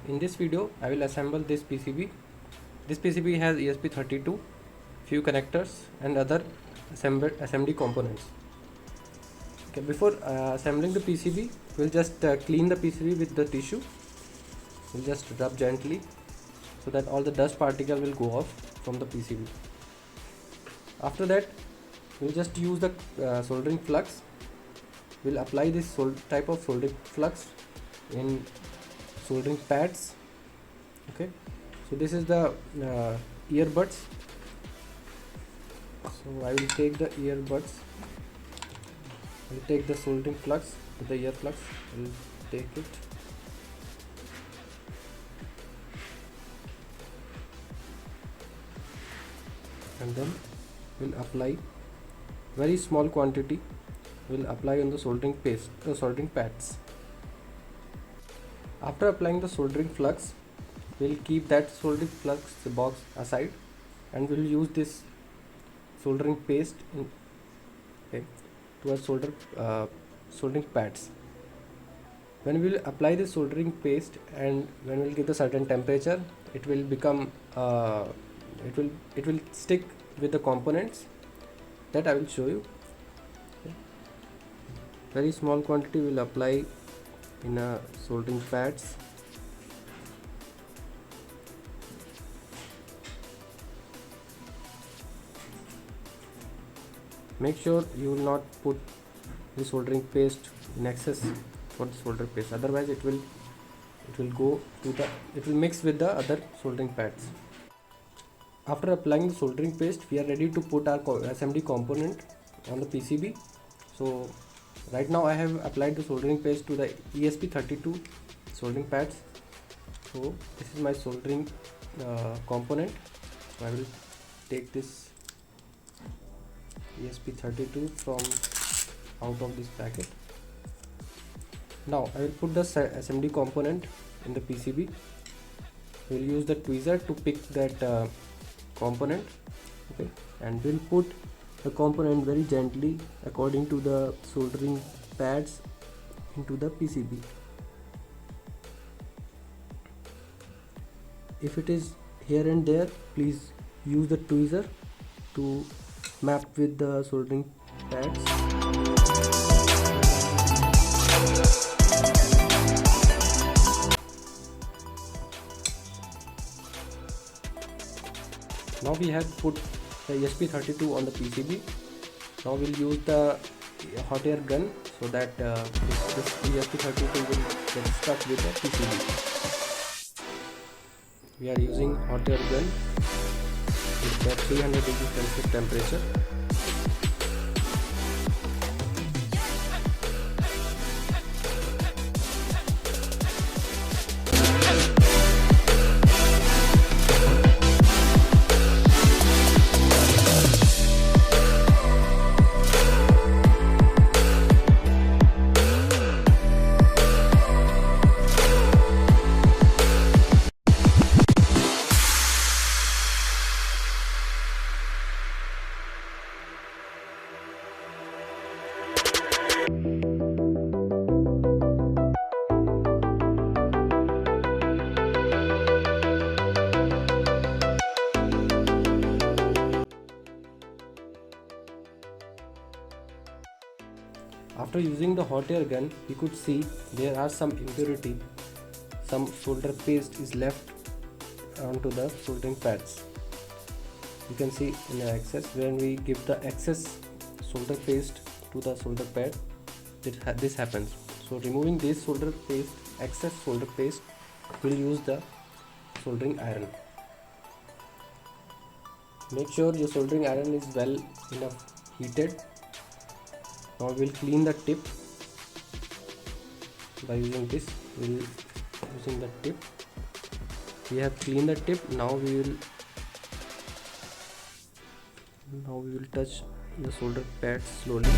In this video I will assemble this PCB. This PCB has ESP32, few connectors and other SMD components. Okay, before assembling the PCB, we'll just clean the PCB with the tissue. We'll just rub gently so that all the dust particle will go off from the PCB. After that, we'll just use the soldering flux. We'll apply this type of soldering flux in soldering pads. Okay, so this is the earbuds. So I will take the earbuds. I will take the soldering flux with the ear flux. I will take it. And then we'll apply very small quantity. We'll apply on the soldering paste, soldering pads. After applying the soldering flux, we'll keep that soldering flux box aside, and we'll use this soldering paste to our soldering pads. When we will apply the soldering paste and when we will give a certain temperature, it will become it will stick with the components that I will show you. Very small quantity will apply in a soldering pads. Make sure you will not put the soldering paste in excess for the solder paste, otherwise it will mix with the other soldering pads. After applying the soldering paste, we are ready to put our SMD component on the PCB. So right now I have applied the soldering paste to the ESP32 soldering pads. So this is my soldering component. So I will take this ESP32 from out of this packet. Now I will put the SMD component in the PCB. We will use the tweezer to pick that component. Okay, and we'll put the component very gently according to the soldering pads into the PCB. If it is here and there, please use the tweezer to map with the soldering pads. Now we have put the ESP32 on the PCB. Now we'll use the hot air gun so that this ESP32 will get stuck with the PCB. We are using hot air gun with the 300 degree Celsius temperature. After using the hot air gun, we could see there are some impurity. Some solder paste is left onto the soldering pads. You can see in the excess. When we give the excess solder paste to the solder pad, this happens. So removing this solder paste, excess solder paste, we'll use the soldering iron. Make sure your soldering iron is well enough heated. Now we'll clean the tip by using this. Using the tip. We have cleaned the tip. Now we will touch the solder pad slowly.